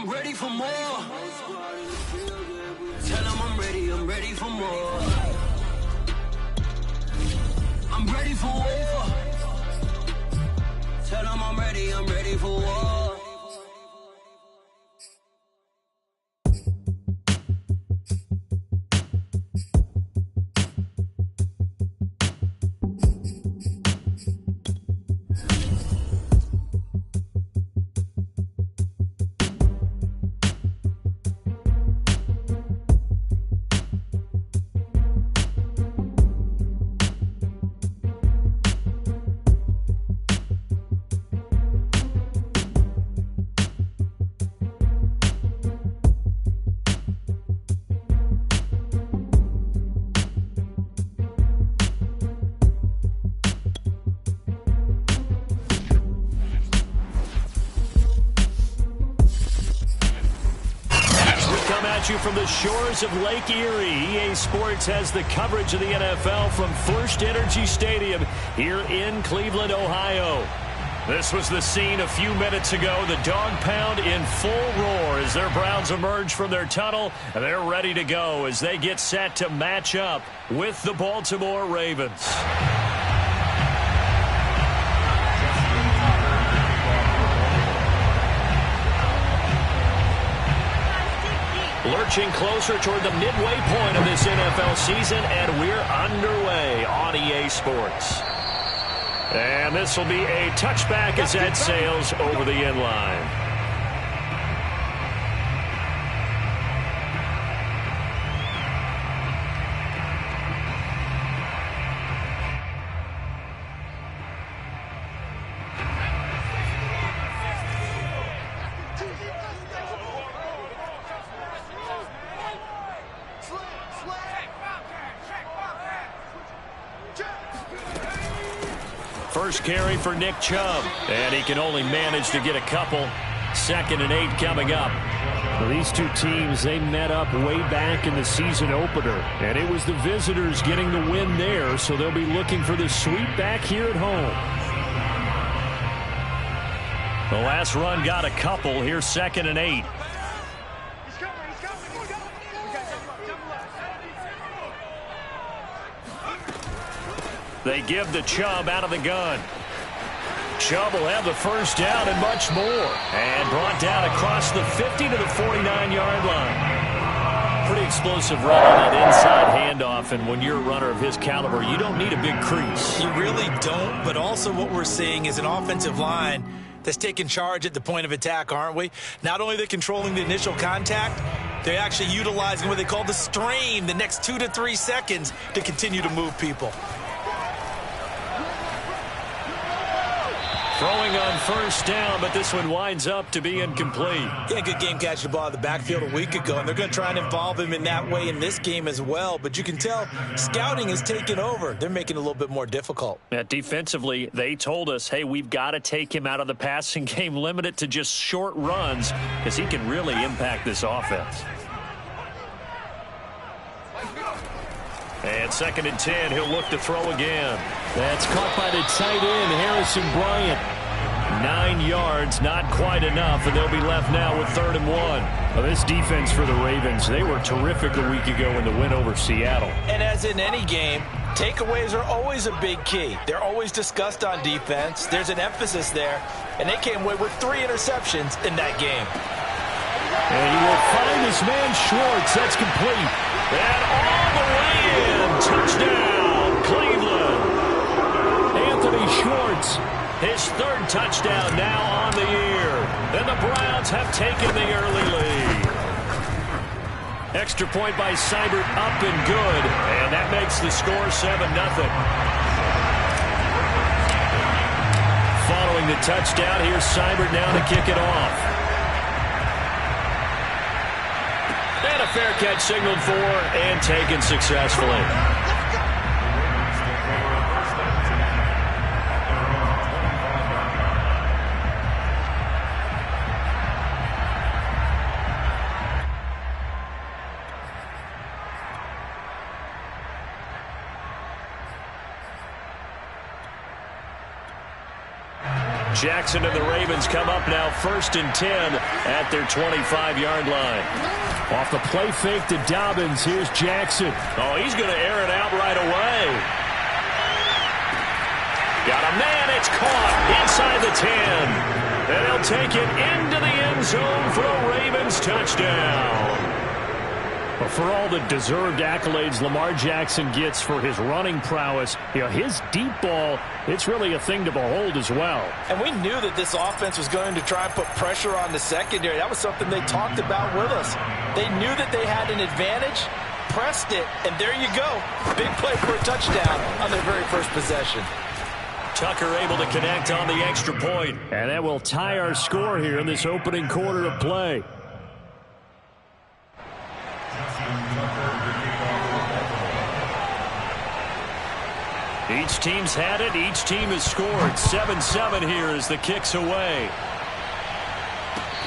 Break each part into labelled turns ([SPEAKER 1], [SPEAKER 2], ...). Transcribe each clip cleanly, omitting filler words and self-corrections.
[SPEAKER 1] I'm ready for more. Tell them I'm ready for more. I'm ready for war. Tell them I'm ready for war.
[SPEAKER 2] You from the shores of Lake Erie. EA Sports has the coverage of the NFL from First Energy Stadium here in Cleveland, Ohio. This was the scene a few minutes ago. The dog pound in full roar as their Browns emerge from their tunnel, and they're ready to go as they get set to match up with the Baltimore Ravens. Lurching closer toward the midway point of this NFL season, and we're underway on EA Sports. And this will be a touchback as that sails over the end line. First carry for Nick Chubb, and he can only manage to get a couple. 2nd and 8 coming up.
[SPEAKER 3] Well, these two teams, they met up way back in the season opener, and it was the visitors getting the win there, so they'll be looking for the sweep back here at home.
[SPEAKER 2] The last run got a couple. Here's 2nd and 8. They give to Chubb out of the gun. Chubb will have the first down and much more. And brought down across the 50 to the 49-yard line. Pretty explosive run on that inside handoff, and when you're a runner of his caliber, you don't need a big crease.
[SPEAKER 4] You really don't, but also what we're seeing is an offensive line that's taking charge at the point of attack, aren't we? Not only are they controlling the initial contact, they're actually utilizing what they call the strain the next 2 to 3 seconds to continue to move people.
[SPEAKER 2] Throwing on first down, but this one winds up to be incomplete.
[SPEAKER 4] Yeah, good game catching the ball in the backfield a week ago, and they're going to try and involve him in that way in this game as well. But you can tell scouting is taking over. They're making it a little bit more difficult.
[SPEAKER 2] Yeah, defensively, they told us, hey, we've got to take him out of the passing game, limit it to just short runs, because he can really impact this offense. And 2nd and 10, he'll look to throw again.
[SPEAKER 3] That's caught by the tight end, Harrison Bryant.
[SPEAKER 2] 9 yards, not quite enough, and they'll be left now with 3rd and 1.
[SPEAKER 3] Well, this defense for the Ravens, they were terrific a week ago in the win over Seattle.
[SPEAKER 4] And as in any game, takeaways are always a big key. They're always discussed on defense. There's an emphasis there, and they came away with 3 interceptions in that game.
[SPEAKER 3] And he will find his man Schwartz. That's complete.
[SPEAKER 2] And all the way in. Touchdown, Cleveland.
[SPEAKER 3] Anthony Schwartz.
[SPEAKER 2] His 3rd touchdown now on the year. And the Browns have taken the early lead. Extra point by Seibert up and good. And that makes the score 7-0. Following the touchdown, here's Seibert now to kick it off. And a fair catch signaled for and taken successfully. Jackson and the Ravens come up now 1st and 10 at their 25-yard line.
[SPEAKER 3] Off the play fake to Dobbins, here's Jackson.
[SPEAKER 2] Oh, he's going to air it out right away. Got a man, it's caught inside the 10. And he'll take it into the end zone for a Ravens touchdown.
[SPEAKER 3] But for all the deserved accolades Lamar Jackson gets for his running prowess, his deep ball, it's really a thing to behold as well.
[SPEAKER 4] And we knew that this offense was going to try and put pressure on the secondary. That was something they talked about with us. They knew that they had an advantage, pressed it, and there you go. Big play for a touchdown on their very first possession.
[SPEAKER 2] Tucker able to connect on the extra point.
[SPEAKER 3] And that will tie our score here in this opening quarter of play.
[SPEAKER 2] Each team's had it. Each team has scored. 7-7 here as the kick's away.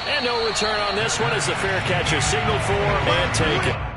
[SPEAKER 2] And no return on this one as the fair catch is signaled for and taken.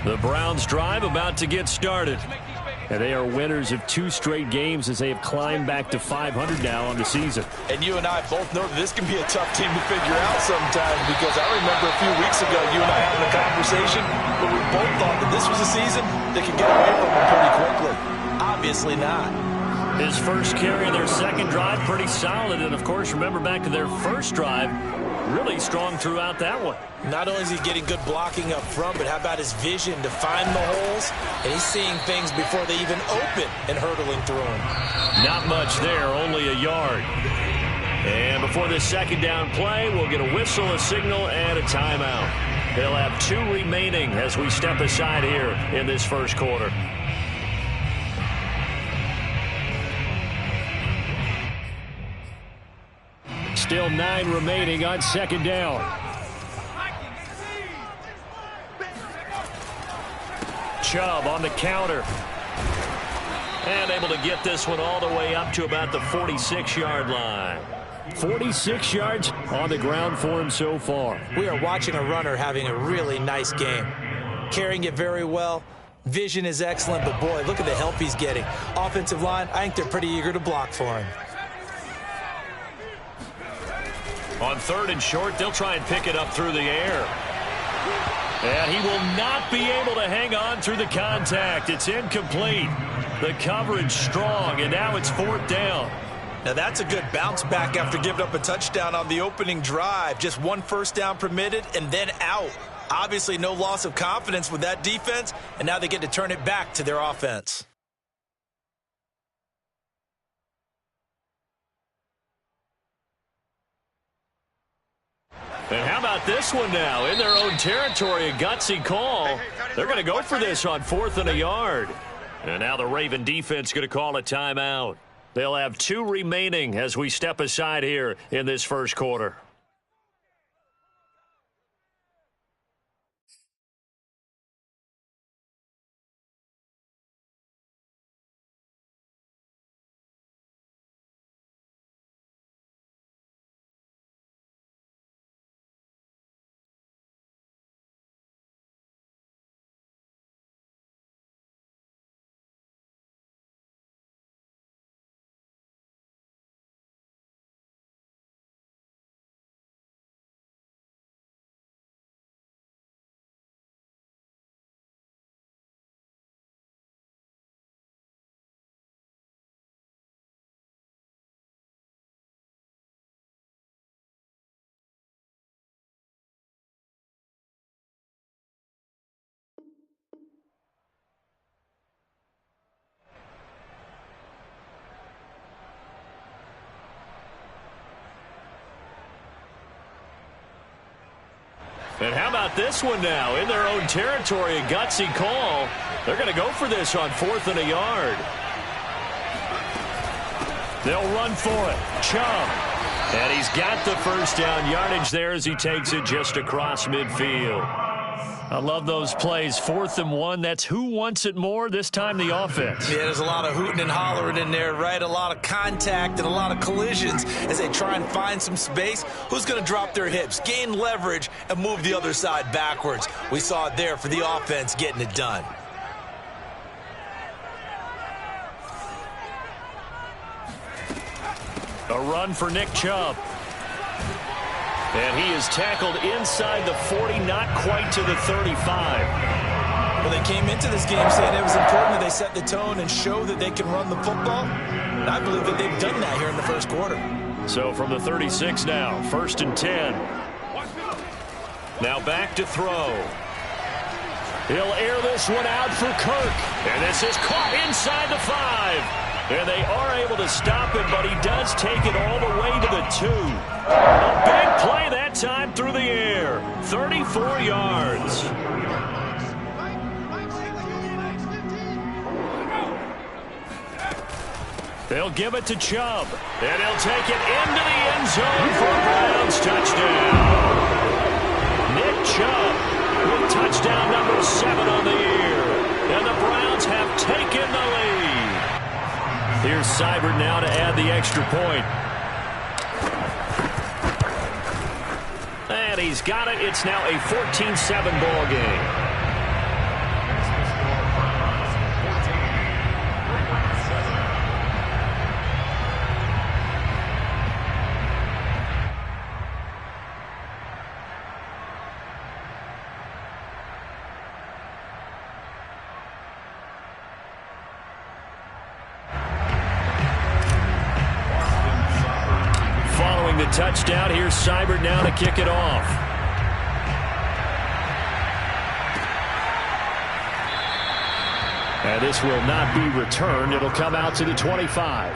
[SPEAKER 2] The Browns drive about to get started. And they are winners of 2 straight games as they have climbed back to 500 now on the season.
[SPEAKER 4] And you and I both know that this can be a tough team to figure out sometimes, because I remember a few weeks ago you and I having a conversation where we both thought that this was a season that could get away from them pretty quickly. Obviously not.
[SPEAKER 2] His first carry of their second drive, pretty solid. And, of course, remember back to their first drive, really strong throughout that one.
[SPEAKER 4] Not only is he getting good blocking up front, but how about his vision to find the holes? And he's seeing things before they even open and hurtling through them.
[SPEAKER 2] Not much there, only a yard. And before this second down play, we'll get a whistle, a signal, and a timeout. They'll have 2 remaining as we step aside here in this first quarter.
[SPEAKER 3] Still 9 remaining on second down.
[SPEAKER 2] Chubb on the counter. And able to get this one all the way up to about the 46-yard line.
[SPEAKER 3] 46 yards on the ground for him so far.
[SPEAKER 4] We are watching a runner having a really nice game. Carrying it very well. Vision is excellent, but boy, look at the help he's getting. Offensive line, I think they're pretty eager to block for him.
[SPEAKER 2] On 3rd and short, they'll try and pick it up through the air. And he will not be able to hang on through the contact. It's incomplete. The coverage strong, and now it's 4th down.
[SPEAKER 4] Now that's a good bounce back after giving up a touchdown on the opening drive. Just 1 first down permitted and then out. Obviously no loss of confidence with that defense, and now they get to turn it back to their offense.
[SPEAKER 2] And how about this one now? In their own territory, a gutsy call. They're going to go for this on 4th and a yard. And now the Raven defense going to call a timeout. They'll have 2 remaining as we step aside here in this first quarter. And how about this one now? In their own territory, a gutsy call. They're going to go for this on 4th and a yard. They'll run for it. Chubb. And he's got the first down yardage there as he takes it just across midfield. I love those plays. 4th and 1. That's who wants it more, this time the offense.
[SPEAKER 4] Yeah, there's a lot of hooting and hollering in there, right? A lot of contact and a lot of collisions as they try and find some space. Who's going to drop their hips, gain leverage, and move the other side backwards? We saw it there for the offense getting it done.
[SPEAKER 2] A run for Nick Chubb. And he is tackled inside the 40, not quite to the 35.
[SPEAKER 4] Well, they came into this game saying it was important that they set the tone and show that they can run the football. And I believe that they've done that here in the first quarter.
[SPEAKER 2] So from the 36 now, 1st and 10. Now back to throw. He'll air this one out for Kirk. And this is caught inside the 5. And they are able to stop him, but he does take it all the way to the 2. A big play that time through the air. 34 yards. They'll give it to Chubb. And he'll take it into the end zone for a Browns touchdown. Nick Chubb with touchdown number 7 on the year. And the Browns have taken the lead. Here's Seibert now to add the extra point. And he's got it. It's now a 14-7 ball game. Touchdown. Here's Seibert now to kick it off. And this will not be returned. It'll come out to the 25.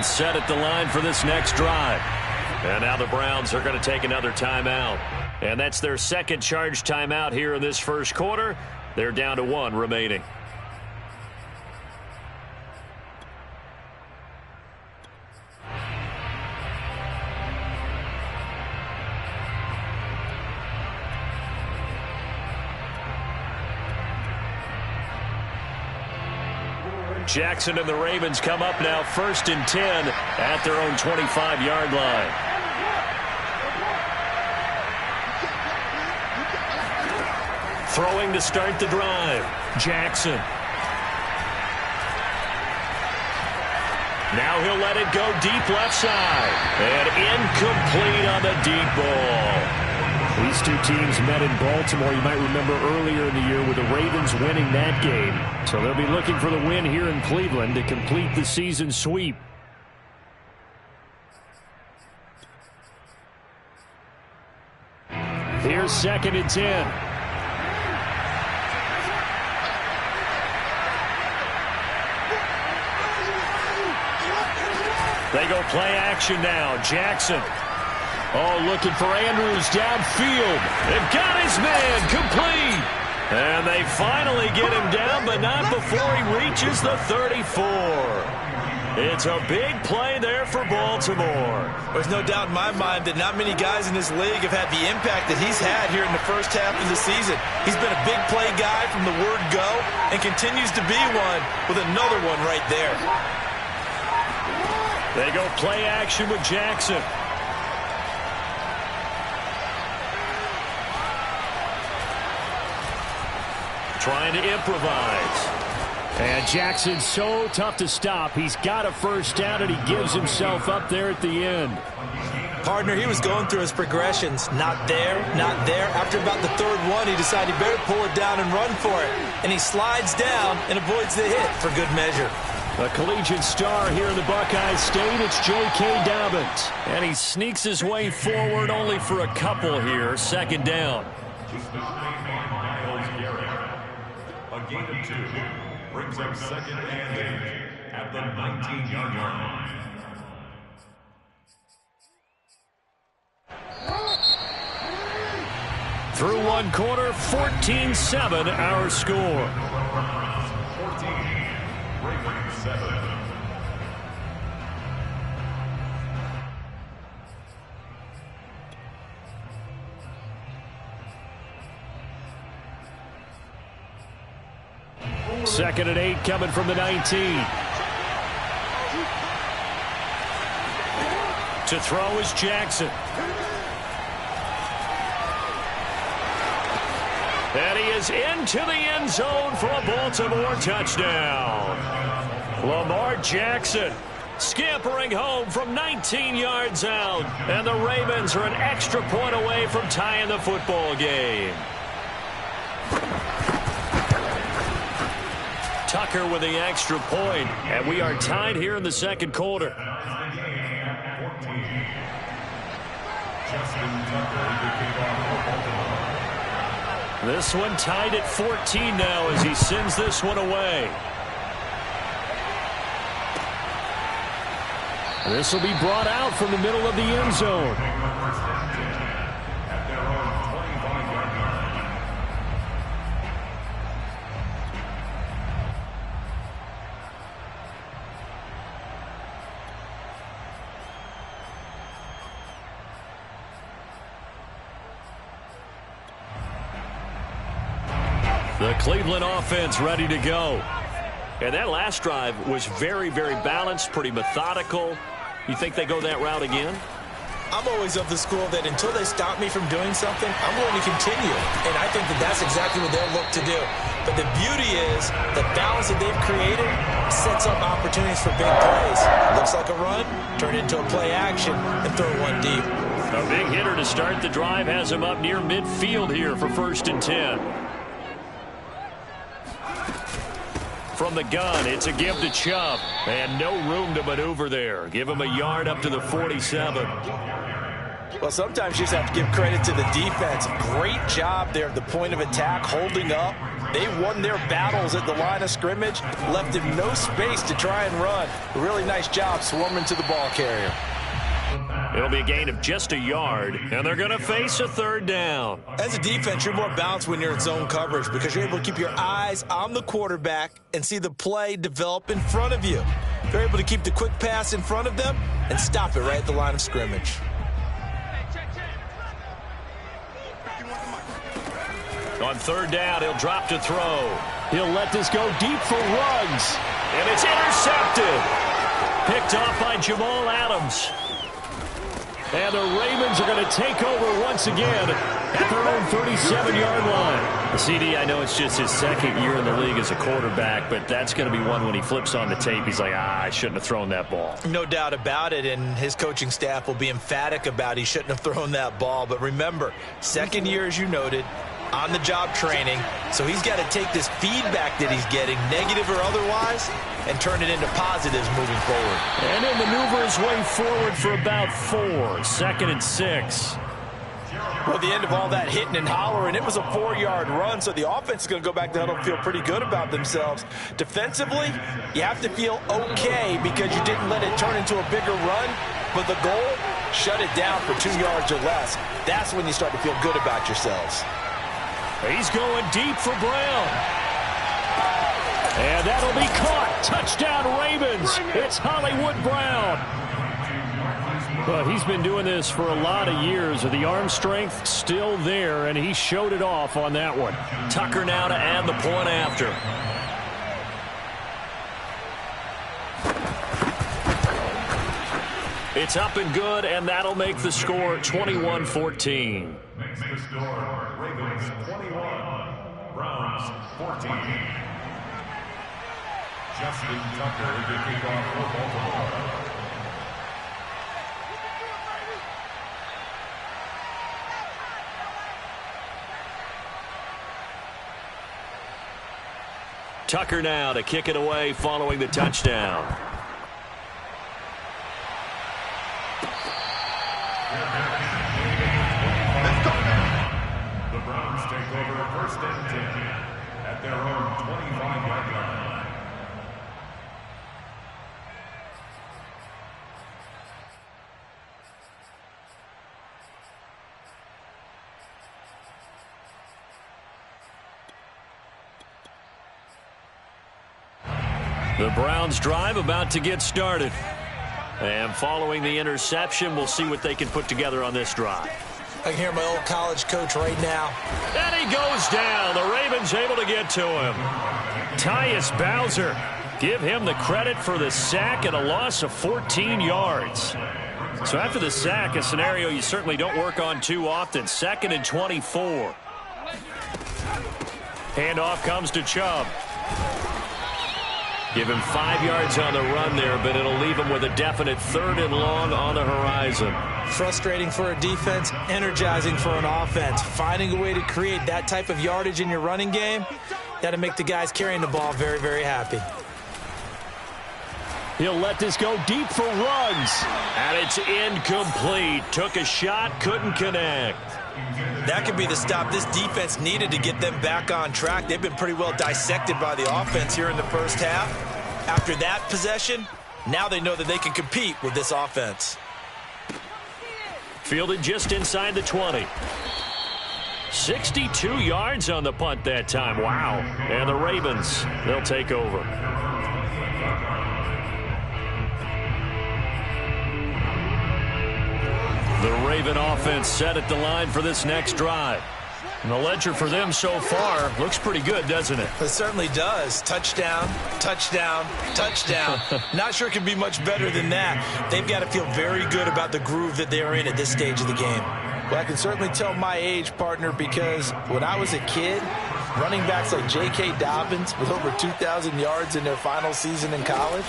[SPEAKER 2] Set at the line for this next drive. And now the Browns are going to take another timeout. And that's their second charge timeout here in this first quarter. They're down to 1 remaining. Jackson and the Ravens come up now 1st and 10 at their own 25-yard line. Throwing to start the drive. Jackson. Now he'll let it go deep left side. And incomplete on the deep ball. These two teams met in Baltimore, you might remember, earlier in the year with the Ravens winning that game. So they'll be looking for the win here in Cleveland to complete the season sweep. Here's 2nd and 10. They go play action now. Jackson. Oh, looking for Andrews downfield. They've got his man complete. And they finally get him down, but not before he reaches the 34. It's a big play there for Baltimore.
[SPEAKER 4] There's no doubt in my mind that not many guys in this league have had the impact that he's had here in the first half of the season. He's been a big play guy from the word go and continues to be one with another one right there.
[SPEAKER 2] They go play action with Jackson. Trying to improvise. And Jackson's so tough to stop. He's got a first down, and he gives himself up there at the end.
[SPEAKER 4] Partner, he was going through his progressions. Not there, not there. After about the third one, he decided he better pull it down and run for it. And he slides down and avoids the hit for good measure.
[SPEAKER 3] A collegiate star here in the Buckeye State, it's J.K. Dobbins. And he sneaks his way forward only for a couple here. Second down.
[SPEAKER 5] A gain of 2 brings up second and 8 at the 19-yard line.
[SPEAKER 3] Through one quarter, 14-7 our score.
[SPEAKER 5] 14, Ravens 7.
[SPEAKER 3] Second and 8 coming from the 19. To throw is Jackson. And he is into the end zone for a Baltimore touchdown. Lamar Jackson scampering home from 19 yards out. And the Ravens are an extra point away from tying the football game. Tucker with the extra point, and we are tied here in the second quarter. This one tied at 14 now as he sends this one away. This will be brought out from the middle of the end zone. The Cleveland offense ready to go. And that last drive was very, very balanced, pretty methodical. You think they go that route again?
[SPEAKER 4] I'm always of the school that until they stop me from doing something, I'm going to continue. And I think that that's exactly what they'll look to do. But the beauty is the balance that they've created sets up opportunities for big plays. Looks like a run, turn it into a play action, and throw one deep.
[SPEAKER 3] A big hitter to start the drive has him up near midfield here for 1st and 10. From the gun, it's a give to Chubb. And no room to maneuver there. Give him a yard up to the 47.
[SPEAKER 4] Well, sometimes you just have to give credit to the defense. Great job there at the point of attack, holding up. They won their battles at the line of scrimmage, left him no space to try and run. A really nice job swarming to the ball carrier.
[SPEAKER 3] It'll be a gain of just a yard, and they're going to face a third down.
[SPEAKER 4] As a defense, you're more balanced when you're in zone coverage because you're able to keep your eyes on the quarterback and see the play develop in front of you. You're able to keep the quick pass in front of them and stop it right at the line of scrimmage.
[SPEAKER 3] On third down, he'll drop to throw. He'll let this go deep for Ruggs. And it's intercepted. Picked off by Jamal Adams. And the Ravens are going to take over once again at their own 37-yard line. CD, I know it's just his second year in the league as a quarterback, but that's going to be one when he flips on the tape. He's like, I shouldn't have thrown that ball.
[SPEAKER 4] No doubt about it, and his coaching staff will be emphatic about he shouldn't have thrown that ball. But remember, second year, as you noted, on-the-job training, so he's got to take this feedback that he's getting, negative or otherwise, and turn it into positives moving forward.
[SPEAKER 3] And he'll maneuver his way forward for about 4. 2nd and 6.
[SPEAKER 4] Well, the end of all that hitting and hollering, it was a 4-yard run, so the offense is going to go back to huddle and feel pretty good about themselves. Defensively, you have to feel okay because you didn't let it turn into a bigger run, but the goal, shut it down for 2 yards or less. That's when you start to feel good about yourselves.
[SPEAKER 3] He's going deep for Brown. And that'll be caught. Touchdown, Ravens. It's Hollywood Brown. Well, he's been doing this for a lot of years. The arm strength still there, and he showed it off on that one. Tucker now to add the point after. It's up and good, and that'll make the score 21-14.
[SPEAKER 5] Makes the score Ravens 21, Browns 14. Justin Tucker, the kickoff for Baltimore.
[SPEAKER 2] Tucker now to kick it away following the touchdown.
[SPEAKER 5] The Browns take over first and 10 at their own 25-yard line.
[SPEAKER 2] The Browns drive about to get started. And following the interception, we'll see what they can put together on this drive.
[SPEAKER 4] I can hear my old college coach right now.
[SPEAKER 2] And he goes down. The Ravens able to get to him. Tyus Bowser. Give him the credit for the sack and a loss of 14 yards. So after the sack, a scenario you certainly don't work on too often. 2nd and 24. Handoff comes to Chubb. Give him 5 yards on the run there, but it'll leave him with a definite 3rd and long on the horizon.
[SPEAKER 4] Frustrating for a defense, energizing for an offense. Finding a way to create that type of yardage in your running game, that'll make the guys carrying the ball very, very happy.
[SPEAKER 2] He'll let this go deep for Ruggs. And it's incomplete. Took a shot, couldn't connect.
[SPEAKER 4] That could be the stop this defense needed to get them back on track. They've been pretty well dissected by the offense here in the first half. After that possession, now they know that they can compete with this offense.
[SPEAKER 2] Fielded just inside the 20. 62 yards on the punt that time. Wow. And the Ravens, they'll take over. The Raven offense set at the line for this next drive. And the ledger for them so far looks pretty good, doesn't it?
[SPEAKER 4] It certainly does. Touchdown, touchdown, touchdown. Not sure it can be much better than that. They've got to feel very good about the groove that they're in at this stage of the game.
[SPEAKER 6] Well, I can certainly tell my age, partner, because when I was a kid, running backs like J.K. Dobbins with over 2,000 yards in their final season in college,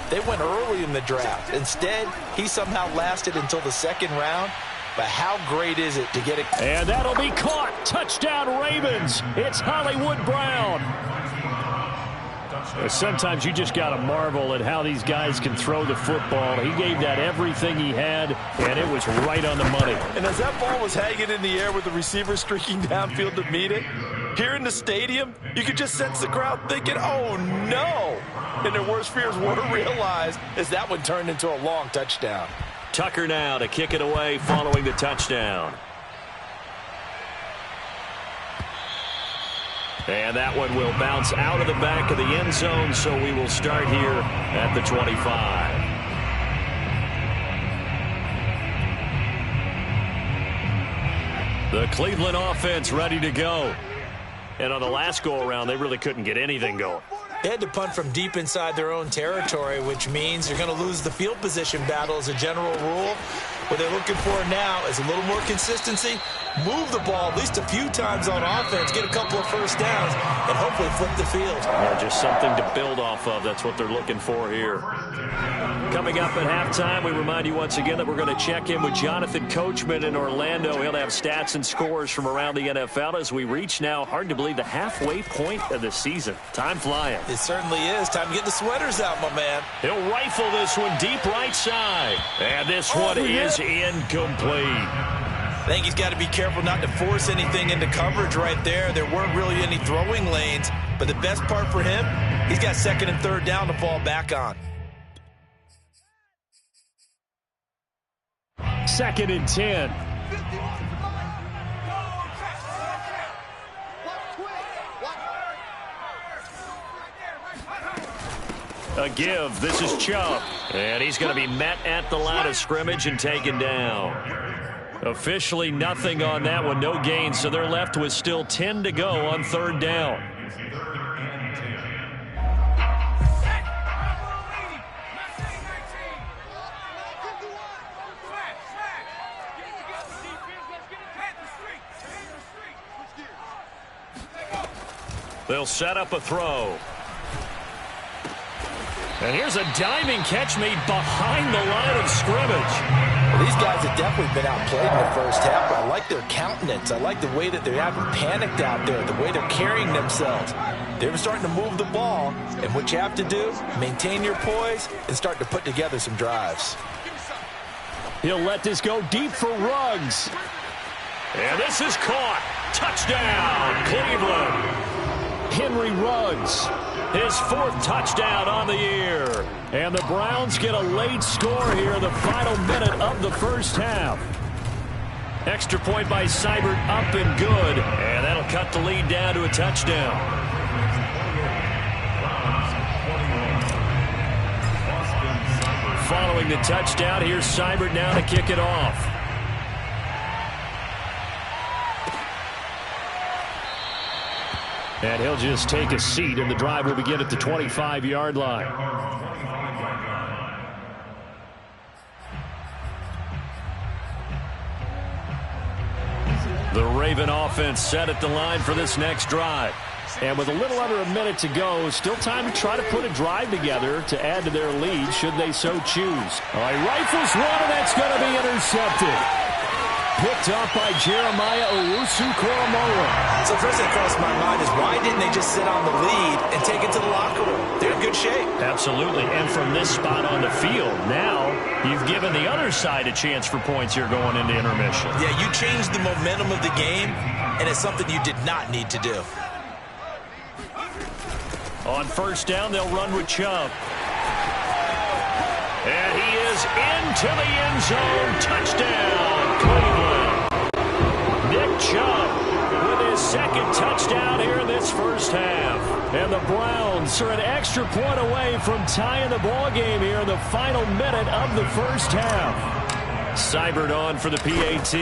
[SPEAKER 6] they went early in the draft. Instead, he somehow lasted until the 2nd round. But how great is it to get it?
[SPEAKER 2] And that'll be caught. Touchdown, Ravens. It's Hollywood Brown. Sometimes you just got to marvel at how these guys can throw the football. He gave that everything he had, and it was right on the money.
[SPEAKER 6] And as that ball was hanging in the air with the receiver streaking downfield to meet it, here in the stadium, you could just sense the crowd thinking, oh, no. And their worst fears were realized as that one turned into a long touchdown.
[SPEAKER 2] Tucker now to kick it away following the touchdown. And that one will bounce out of the back of the end zone, so we will start here at the 25. The Cleveland offense ready to go. And on the last go-around, they really couldn't get anything going.
[SPEAKER 4] They had to punt from deep inside their own territory, which means you're going to lose the field position battle as a general rule. What they're looking for now is a little more consistency, move the ball at least a few times on offense, get a couple of first downs, and hopefully flip the field.
[SPEAKER 2] Yeah, just something to build off of. That's what they're looking for here. Coming up at halftime, we remind you once again that we're going to check in with Jonathan Coachman in Orlando. He'll have stats and scores from around the NFL as we reach now, hard to believe, the halfway point of the season. Time flying.
[SPEAKER 4] It certainly is. Time to get the sweaters out, my man.
[SPEAKER 2] He'll rifle this one deep right side. And this one is incomplete.
[SPEAKER 4] I think he's got to be careful not to force anything into coverage right there. There weren't really any throwing lanes. But the best part for him, he's got 2nd and 3rd down to fall back on.
[SPEAKER 2] 2nd and 10. A give. This is Chubb. And he's going to be met at the line of scrimmage and taken down. Officially nothing on that one. No gain. So they're left with still 10 to go on 3rd down. They'll set up a throw. And here's a diving catch made behind the line of scrimmage.
[SPEAKER 6] Well, these guys have definitely been outplayed in the first half, but I like their countenance. I like the way that they haven't panicked out there, the way they're carrying themselves. They're starting to move the ball, and what you have to do, maintain your poise and start to put together some drives.
[SPEAKER 2] He'll let this go deep for Ruggs. And this is caught. Touchdown, Cleveland. Henry Ruggs, his 4th touchdown on the year. And the Browns get a late score here in the final minute of the first half. Extra point by Seibert, up and good. And that'll cut the lead down to a touchdown. Following the touchdown, here's Seibert now to kick it off. And he'll just take a seat, and the drive will begin at the 25-yard line. The Raven offense set at the line for this next drive. And with a little under a minute to go, still time to try to put a drive together to add to their lead should they so choose. All right, rifles one, and that's going to be intercepted. Picked up by Jeremiah Owusu-Koramoah.
[SPEAKER 6] So first thing that crossed my mind is why didn't they just sit on the lead and take it to the locker room? They're in good shape.
[SPEAKER 2] Absolutely, and from this spot on the field, now you've given the other side a chance for points here going into intermission.
[SPEAKER 6] Yeah, you changed the momentum of the game, and it's something you did not need to do.
[SPEAKER 2] On first down, they'll run with Chubb. And he is into the end zone. Touchdown, Cleveland. Nick Chubb with his 2nd touchdown here in this first half. And the Browns are an extra point away from tying the ball game here in the final minute of the first half. Seibert on for the PAT.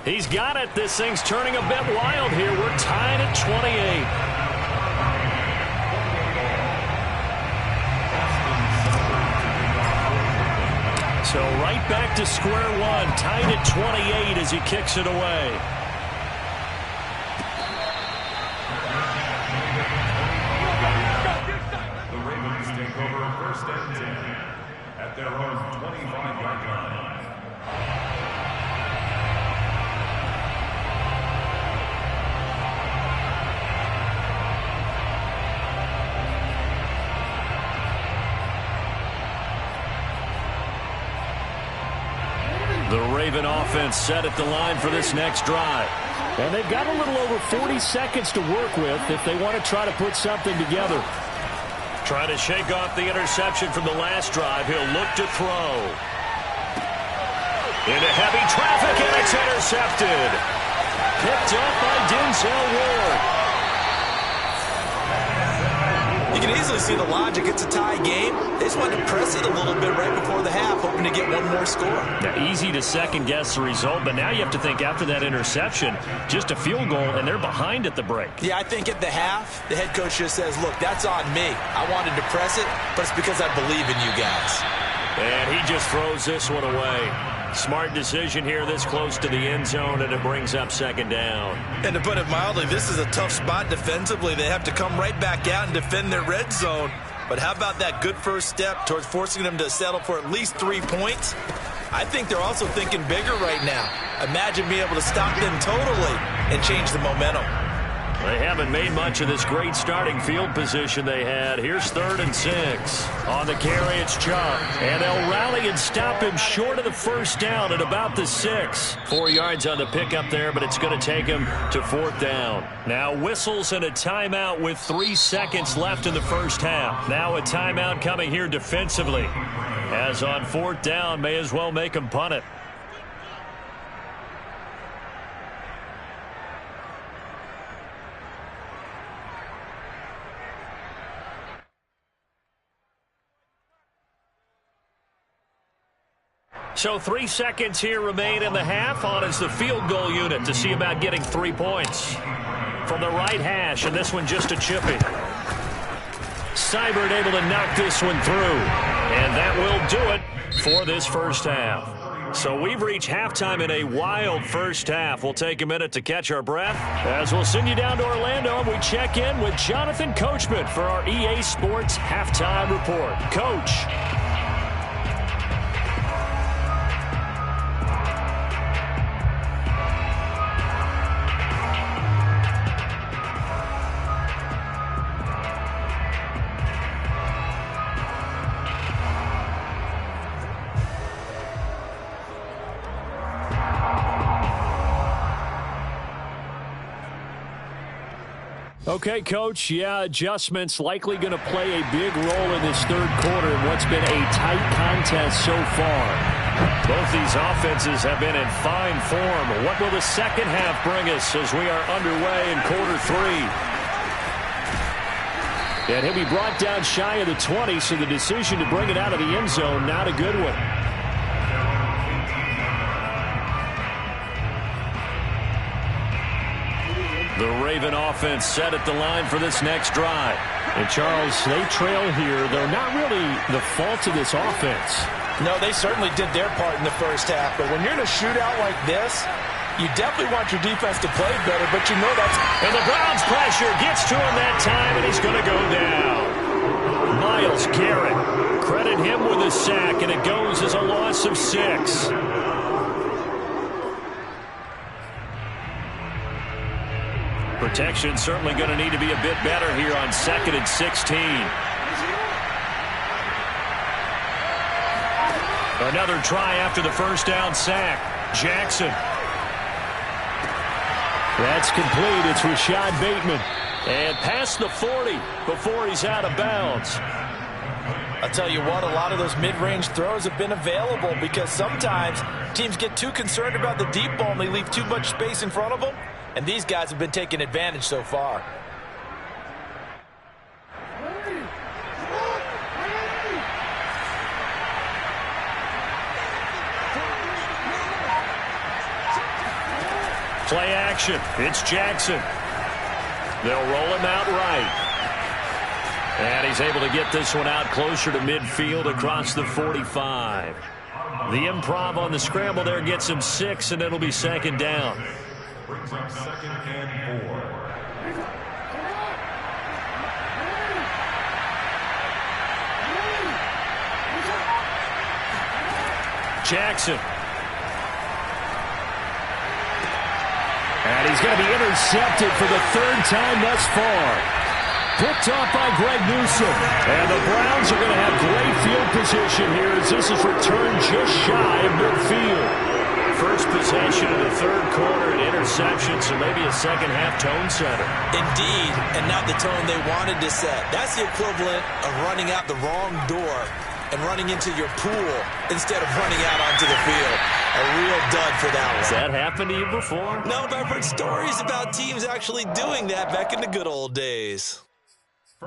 [SPEAKER 2] He's got it. This thing's turning a bit wild here. We're tied at 28. So right back to square one, tied at 28 as he kicks it away.
[SPEAKER 5] The Ravens take over 1st and 10 at their own 25-yard line.
[SPEAKER 2] The Raven offense set at the line for this next drive. And they've got a little over 40 seconds to work with if they want to try to put something together. Trying to shake off the interception from the last drive. He'll look to throw. Into heavy traffic, and it's intercepted. Picked up by Denzel Ward.
[SPEAKER 6] You can easily see the logic. It's a tie game. They just wanted to press it a little bit right before the half, hoping to get one more score.
[SPEAKER 2] Now, easy to second-guess the result, but now you have to think after that interception, just a field goal, and they're behind at the break.
[SPEAKER 6] Yeah, I think at the half, the head coach just says, look, that's on me. I wanted to press it, but it's because I believe in you guys.
[SPEAKER 2] And he just throws this one away. Smart decision here this close to the end zone, and it brings up 2nd down.
[SPEAKER 6] And to put it mildly, this is a tough spot defensively. They have to come right back out and defend their red zone. But how about that good first step towards forcing them to settle for at least 3 points? I think they're also thinking bigger right now. Imagine being able to stop them totally and change the momentum.
[SPEAKER 2] They haven't made much of this great starting field position they had. Here's 3rd and 6. On the carry, it's Chubb. And they'll rally and stop him short of the first down at about the 6. 4 yards on the pickup there, but it's going to take him to 4th down. Now whistles and a timeout with 3 seconds left in the first half. Now a timeout coming here defensively. As on 4th down, may as well make him punt it. So 3 seconds here remain in the half. On is the field goal unit to see about getting 3 points. From the right hash, and this one just a chippy. Seibert able to knock this one through. And that will do it for this first half. So we've reached halftime in a wild first half. We'll take a minute to catch our breath as we'll send you down to Orlando and we check in with Jonathan Coachman for our EA Sports Halftime Report. Coach. Okay, Coach, yeah, adjustments likely going to play a big role in this third quarter in what's been a tight contest so far. Both these offenses have been in fine form. What will the second half bring us as we are underway in quarter three? And he'll be brought down shy of the 20, so the decision to bring it out of the end zone, not a good one. The Raven offense set at the line for this next drive. And, Charles, they trail here, though not really the fault of this offense.
[SPEAKER 6] No, they certainly did their part in the first half. But when you're in a shootout like this, you definitely want your defense to play better, but you know that's...
[SPEAKER 2] And the Browns pressure gets to him that time, and he's going to go down. Myles Garrett, credit him with a sack, and it goes as a loss of 6. Protection certainly going to need to be a bit better here on 2nd and 16. Another try after the first down sack. Jackson. That's complete. It's Rashad Bateman. And past the 40 before he's out of bounds.
[SPEAKER 6] I'll tell you what, a lot of those mid-range throws have been available because sometimes teams get too concerned about the deep ball and they leave too much space in front of them. And these guys have been taking advantage so far.
[SPEAKER 2] Play action. It's Jackson. They'll roll him out right. And he's able to get this one out closer to midfield across the 45. The improv on the scramble there gets him 6, and it'll be 2nd down.
[SPEAKER 5] Brings up 2nd and 4.
[SPEAKER 2] Jackson. And he's going to be intercepted for the 3rd time thus far. Picked off by Greg Newsome. And the Browns are going to have great field position here as this is returned just shy of midfield. First possession of the third quarter, an interception, so maybe a second half tone setter.
[SPEAKER 6] Indeed, and not the tone they wanted to set. That's the equivalent of running out the wrong door and running into your pool instead of running out onto the field. A real dud for that one.
[SPEAKER 2] Has that happened to you before?
[SPEAKER 6] No, but I've heard stories about teams actually doing that back in the good old days.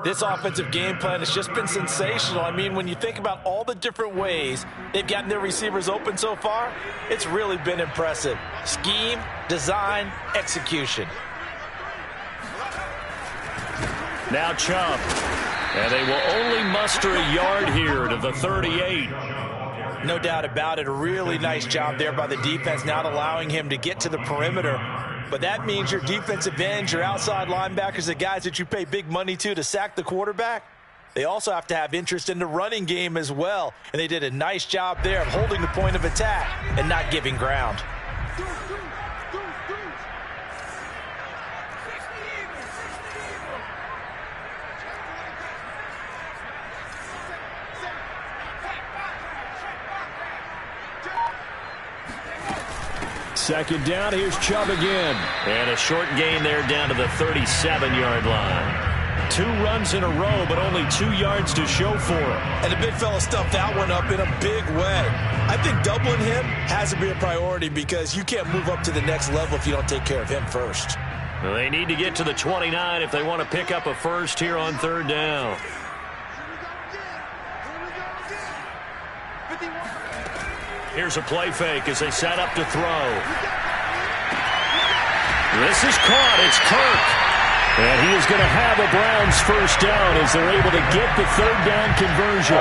[SPEAKER 6] This offensive game plan has just been sensational. I mean, when you think about all the different ways they've gotten their receivers open so far, it's really been impressive. Scheme, design, execution.
[SPEAKER 2] Now Chubb. And they will only muster a yard here to the 38.
[SPEAKER 6] No doubt about it. A really nice job there by the defense, not allowing him to get to the perimeter. But that means your defensive ends, your outside linebackers, the guys that you pay big money to sack the quarterback, they also have to have interest in the running game as well. And they did a nice job there of holding the point of attack and not giving ground.
[SPEAKER 2] Second down, here's Chubb again. And a short gain there down to the 37-yard line. 2 runs in a row, but only 2 yards to show for it.
[SPEAKER 6] And the big fella stuffed that one up in a big way. I think doubling him has to be a priority because you can't move up to the next level if you don't take care of him first.
[SPEAKER 2] Well, they need to get to the 29 if they want to pick up a first here on 3rd down. Here's a play fake as they set up to throw. This is caught. It's Kirk. And he is going to have a Browns first down as they're able to get the 3rd down conversion.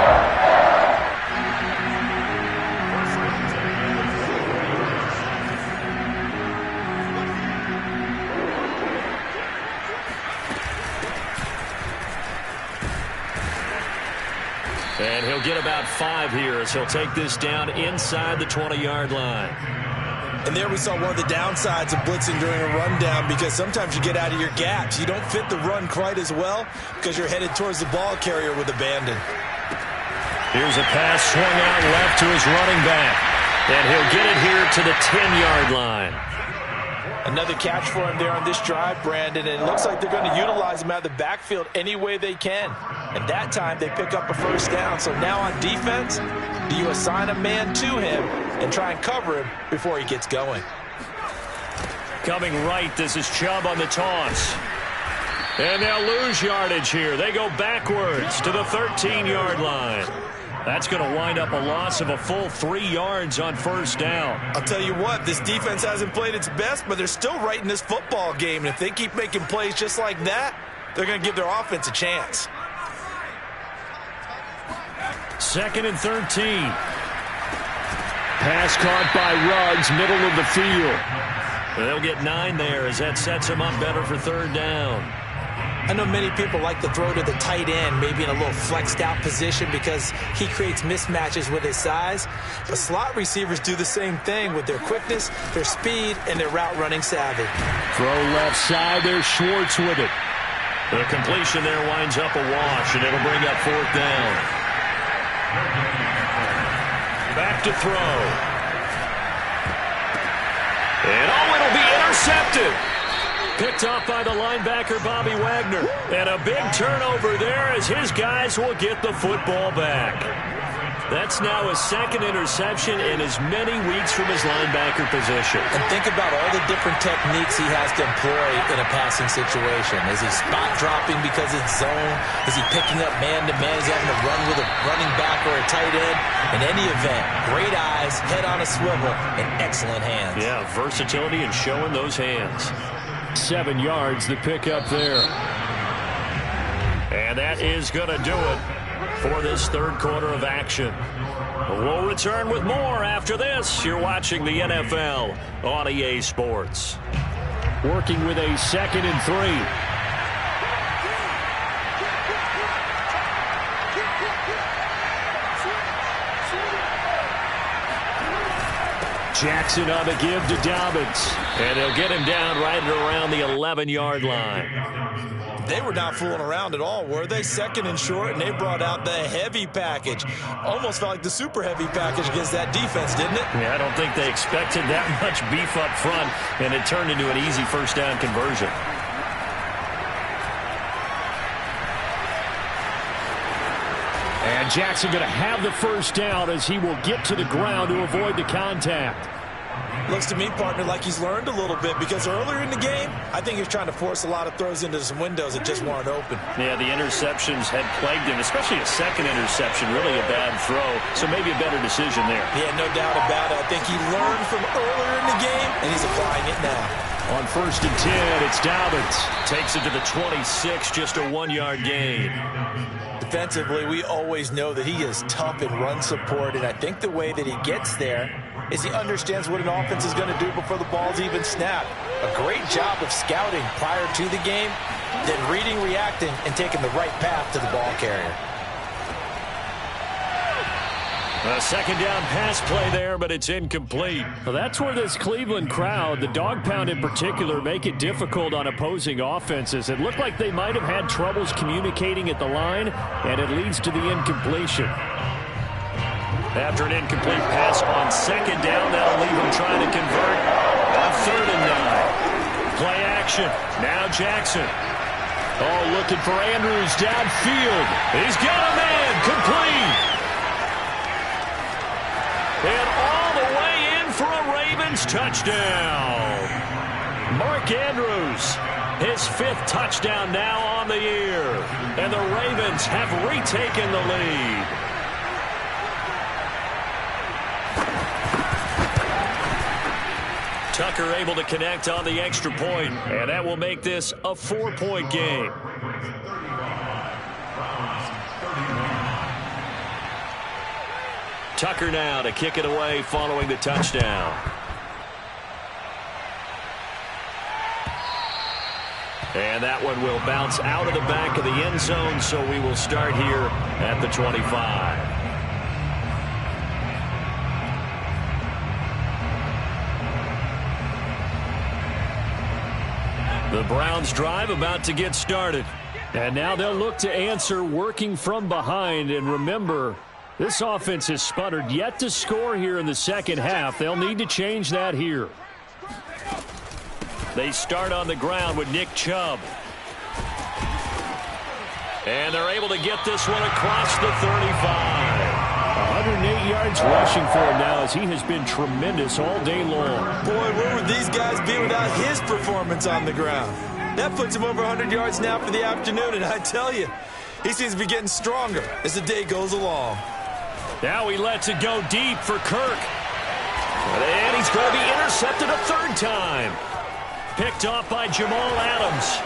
[SPEAKER 2] And he'll get about 5 here as he'll take this down inside the 20-yard line.
[SPEAKER 6] And there we saw one of the downsides of blitzing during a rundown because sometimes you get out of your gaps. You don't fit the run quite as well because you're headed towards the ball carrier with abandon.
[SPEAKER 2] Here's a pass swung out left to his running back. And he'll get it here to the 10-yard line.
[SPEAKER 6] Another catch for him there on this drive, Brandon, and it looks like they're going to utilize him out of the backfield any way they can. And that time they pick up a first down. So now on defense, do you assign a man to him and try and cover him before he gets going?
[SPEAKER 2] Coming right, this is Chubb on the toss. And they'll lose yardage here. They go backwards to the 13-yard line. That's going to wind up a loss of a full 3 yards on first down.
[SPEAKER 6] I'll tell you what, this defense hasn't played its best, but they're still right in this football game. And if they keep making plays just like that, they're going to give their offense a chance.
[SPEAKER 2] 2nd and 13. Pass caught by Ruggs, middle of the field. They'll get 9 there as that sets them up better for 3rd down.
[SPEAKER 6] I know many people like to throw to the tight end, maybe in a little flexed out position because he creates mismatches with his size. But slot receivers do the same thing with their quickness, their speed, and their route running savvy.
[SPEAKER 2] Throw left side, there's Schwartz with it. The completion there winds up a wash, and it'll bring up 4th down. Back to throw. And it'll be intercepted. Picked off by the linebacker, Bobby Wagner. And a big turnover there as his guys will get the football back. That's now his 2nd interception in as many weeks from his linebacker position.
[SPEAKER 6] And think about all the different techniques he has to employ in a passing situation. Is he spot dropping because it's zone? Is he picking up man-to-man? Is he having to run with a running back or a tight end? In any event, great eyes, head on a swivel, and excellent hands.
[SPEAKER 2] Yeah, versatility and showing those hands. 7 yards, the pickup there. And that is going to do it for this 3rd quarter of action. We'll return with more after this. You're watching the NFL on EA Sports. Working with a 2nd and 3. Jackson on the give to Dobbins. And they'll get him down right around the 11-yard line.
[SPEAKER 6] They were not fooling around at all, were they? 2nd and short, and they brought out the heavy package. Almost felt like the super heavy package against that defense, didn't it?
[SPEAKER 2] Yeah, I don't think they expected that much beef up front, and it turned into an easy first down conversion. And Jackson going to have the first down as he will get to the ground to avoid the contact.
[SPEAKER 6] Looks to me, partner, like he's learned a little bit because earlier in the game, I think he was trying to force a lot of throws into some windows that just weren't open.
[SPEAKER 2] Yeah, the interceptions had plagued him, especially a 2nd interception, really a bad throw, so maybe a better decision there.
[SPEAKER 6] Yeah, no doubt about it. I think he learned from earlier in the game, and he's applying it now.
[SPEAKER 2] On 1st and 10, it's Dobbins. Takes it to the 26, just a 1-yard gain.
[SPEAKER 6] Defensively, we always know that he is tough in run support, and I think the way that he gets there is he understands what an offense is going to do before the ball's even snapped. A great job of scouting prior to the game, then reading, reacting, and taking the right path to the ball carrier.
[SPEAKER 2] A 2nd down pass play there, but it's incomplete. Well, that's where this Cleveland crowd, the dog pound in particular, make it difficult on opposing offenses. It looked like they might have had troubles communicating at the line, and it leads to the incompletion. After an incomplete pass on 2nd down, that'll leave them trying to convert on 3rd and 9. Play action. Now Jackson. Oh, looking for Andrews downfield. He's got a man. Complete. And all the way in for a Ravens touchdown. Mark Andrews, his 5th touchdown now on the year. And the Ravens have retaken the lead. Tucker able to connect on the extra point, and that will make this a 4-point game. Tucker now to kick it away following the touchdown. And that one will bounce out of the back of the end zone, so we will start here at the 25. The Browns drive about to get started. And now they'll look to answer working from behind. And remember, this offense has sputtered yet to score here in the 2nd half. They'll need to change that here. They start on the ground with Nick Chubb. And they're able to get this one across the 35. 108 yards rushing for him now as he has been tremendous all day long.
[SPEAKER 6] Boy, where would these guys be without his performance on the ground? That puts him over 100 yards now for the afternoon, and I tell you, he seems to be getting stronger as the day goes along.
[SPEAKER 2] Now he lets it go deep for Kirk. And he's going to be intercepted a third time. Picked off by Jamal Adams.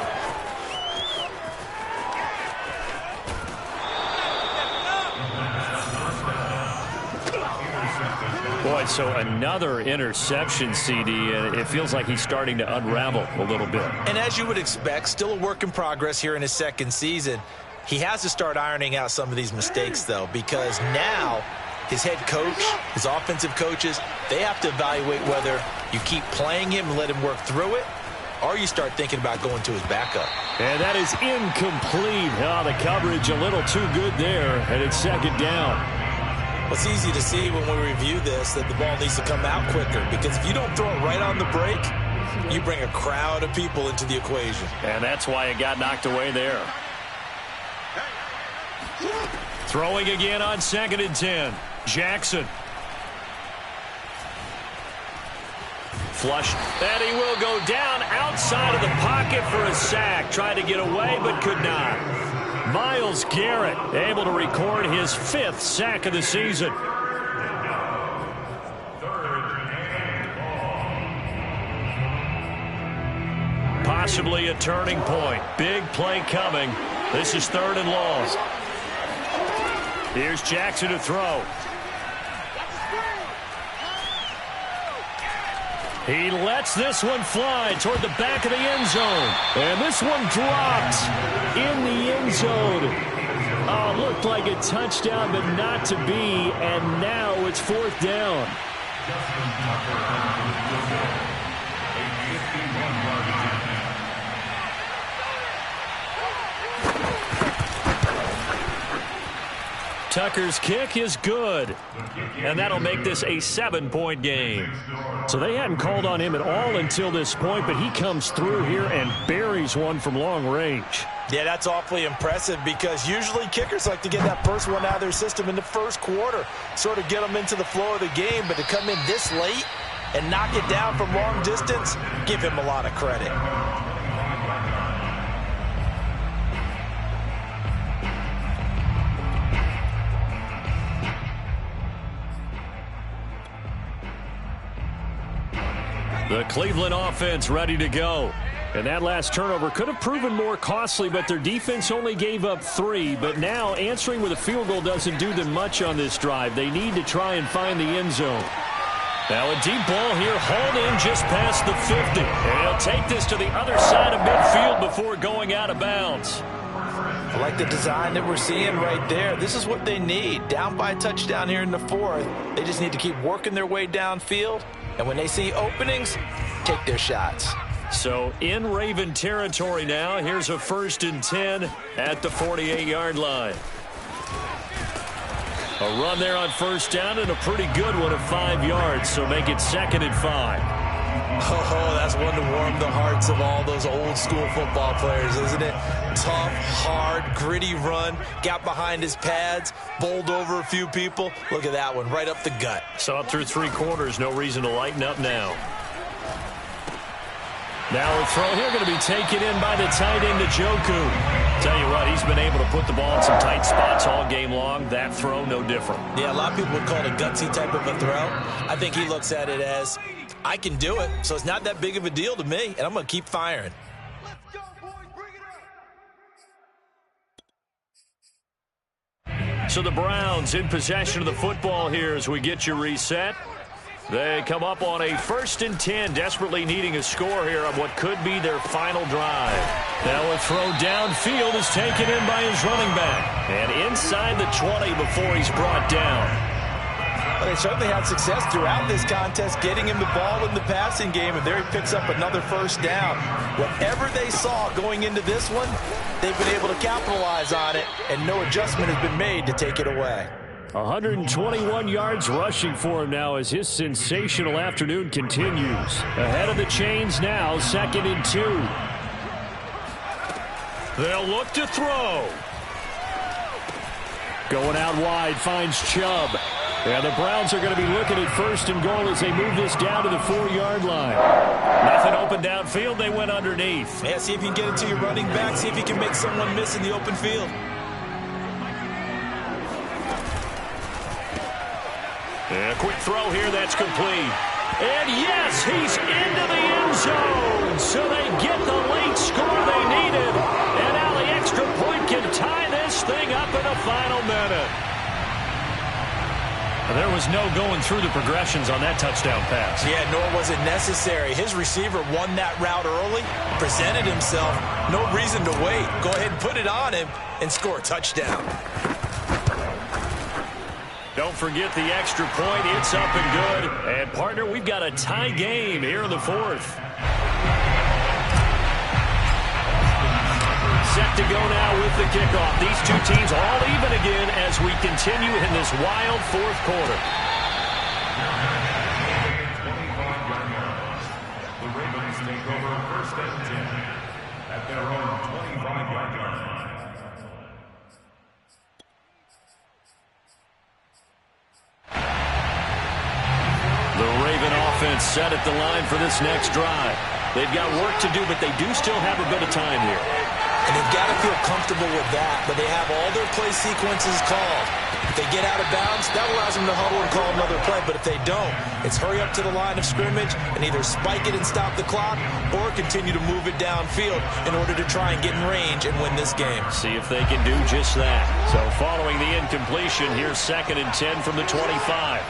[SPEAKER 2] Boy, so another interception, CD, and it feels like he's starting to unravel a little bit.
[SPEAKER 6] And as you would expect, still a work in progress here in his second season. He has to start ironing out some of these mistakes, though, because now his head coach, his offensive coaches, they have to evaluate whether you keep playing him and let him work through it, or you start thinking about going to his backup.
[SPEAKER 2] And that is incomplete. Oh, the coverage a little too good there, and it's second down.
[SPEAKER 6] Well, it's easy to see when we review this that the ball needs to come out quicker, because if you don't throw it right on the break, you bring a crowd of people into the equation.
[SPEAKER 2] And that's why it got knocked away there. Throwing again on 2nd and 10. Jackson. Flush. And he will go down outside of the pocket for a sack. Tried to get away, but could not. Myles Garrett able to record his 5th sack of the season. Possibly a turning point. Big play coming. This is 3rd and long. Here's Jackson to throw. He lets this one fly toward the back of the end zone. And this one drops in the end zone. Oh, looked like a touchdown, but not to be. And now it's 4th down. Tucker's kick is good. And that'll make this a 7-point game. So they hadn't called on him at all until this point, but he comes through here and buries one from long range.
[SPEAKER 6] Yeah, that's awfully impressive, because usually kickers like to get that first one out of their system in the first quarter, sort of get them into the flow of the game, but to come in this late and knock it down from long distance, give him a lot of credit.
[SPEAKER 2] The Cleveland offense ready to go. And that last turnover could have proven more costly, but their defense only gave up 3. But now answering with a field goal doesn't do them much on this drive. They need to try and find the end zone. Now a deep ball here, hauled in just past the 50. And he'll take this to the other side of midfield before going out of bounds.
[SPEAKER 6] I like the design that we're seeing right there. This is what they need. Down by a touchdown here in the 4th. They just need to keep working their way downfield. And when they see openings, take their shots.
[SPEAKER 2] So in Raven territory now. Here's a 1st and 10 at the 48-yard line. A run there on 1st down and a pretty good one of 5 yards. So make it 2nd and 5.
[SPEAKER 6] Oh, that's one to warm the hearts of all those old school football players, isn't it? Tough, hard, gritty run, got behind his pads, bowled over a few people. Look at that one, right up the gut.
[SPEAKER 2] So up through 3 quarters, no reason to lighten up now. Now a throw here going to be taken in by the tight end, Njoku. Tell you what, he's been able to put the ball in some tight spots all game long. That throw, no different.
[SPEAKER 6] Yeah, a lot of people would call it a gutsy type of a throw. I think he looks at it as, I can do it, so it's not that big of a deal to me, and I'm going to keep firing.
[SPEAKER 2] So the Browns in possession of the football here as we get you reset. They come up on a 1st and 10, desperately needing a score here on what could be their final drive. Now a throw downfield is taken in by his running back. And inside the 20 before he's brought down.
[SPEAKER 6] Well, they certainly had success throughout this contest getting him the ball in the passing game, and there he picks up another 1st down. Whatever they saw going into this one, they've been able to capitalize on it, and no adjustment has been made to take it away.
[SPEAKER 2] 121 yards rushing for him now as his sensational afternoon continues. Ahead of the chains now, 2nd and 2. They'll look to throw. Going out wide, finds Chubb. And the Browns are going to be looking at 1st and goal as they move this down to the 4-yard line. Nothing open downfield. They went underneath.
[SPEAKER 4] Yeah, see if you can get it to your running back. See if you can make someone miss in the open field.
[SPEAKER 2] And a quick throw here. That's complete. And yes, he's into the end zone. So they get the late score they needed. And now the extra point can tie this thing up in the final minute. There was no going through the progressions on that touchdown pass.
[SPEAKER 4] Yeah, nor was it necessary. His receiver won that route early, presented himself. No reason to wait. Go ahead and put it on him and score a touchdown.
[SPEAKER 2] Don't forget the extra point. It's up and good. And, partner, we've got a tie game here in the 4th. Set to go now with the kickoff. These two teams all even again as we continue in this wild 4th quarter.
[SPEAKER 5] The Ravens take over 1st and 10 at their own 25-yard line.
[SPEAKER 2] The Raven offense set at the line for this next drive. They've got work to do, but they do still have a bit of time here.
[SPEAKER 4] And they've got to feel comfortable with that, but they have all their play sequences called. If they get out of bounds, that allows them to huddle and call another play, but if they don't, it's hurry up to the line of scrimmage and either spike it and stop the clock or continue to move it downfield in order to try and get in range and win this game.
[SPEAKER 2] See if they can do just that. So following the incompletion, here's 2nd and 10 from the 25.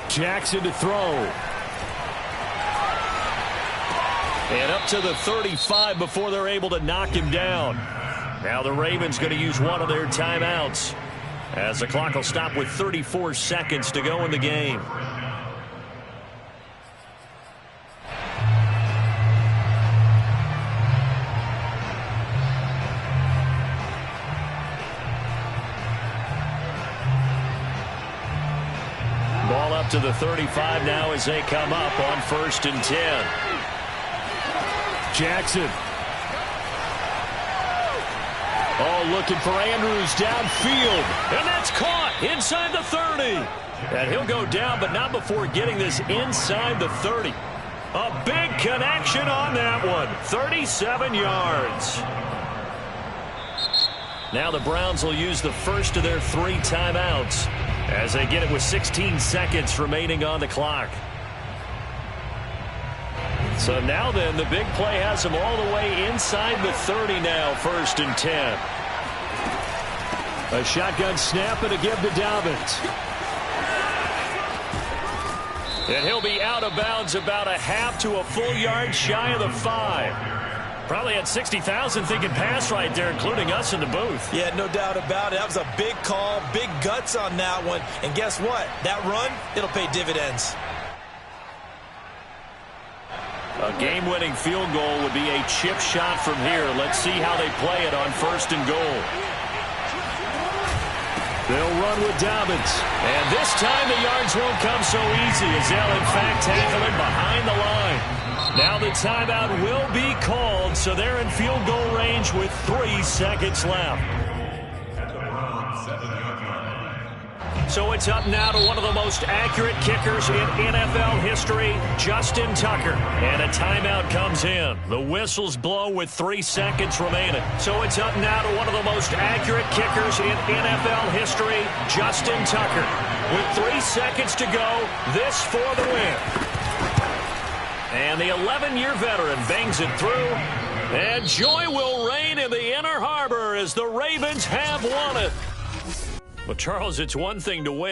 [SPEAKER 2] Jackson to throw. And up to the 35 before they're able to knock him down. Now the Ravens going to use one of their timeouts as the clock will stop with 34 seconds to go in the game. Ball up to the 35 now as they come up on 1st and 10. Jackson. Oh, looking for Andrews downfield. And that's caught inside the 30. And he'll go down, but not before getting this inside the 30. A big connection on that one. 37 yards. Now the Browns will use the first of their 3 timeouts as they get it with 16 seconds remaining on the clock. So now then, the big play has them all the way inside the 30 now, 1st and 10. A shotgun snap and a give to Dobbins. And he'll be out of bounds about a half to a full yard shy of the 5. Probably had 60,000 thinking pass right there, including us in the booth.
[SPEAKER 4] Yeah, no doubt about it. That was a big call, big guts on that one. And guess what? That run, it'll pay dividends.
[SPEAKER 2] A game-winning field goal would be a chip shot from here. Let's see how they play it on 1st and goal. They'll run with Dobbins. And this time the yards won't come so easy as they'll, in fact, tackle it behind the line. Now the timeout will be called, so they're in field goal range with 3 seconds left. So it's up now to one of the most accurate kickers in NFL history, Justin Tucker. And a timeout comes in. The whistles blow with 3 seconds remaining. So it's up now to one of the most accurate kickers in NFL history, Justin Tucker. With 3 seconds to go, this for the win. And the 11-year veteran bangs it through. And joy will reign in the Inner Harbor as the Ravens have won it. Well, Charles, it's one thing to win.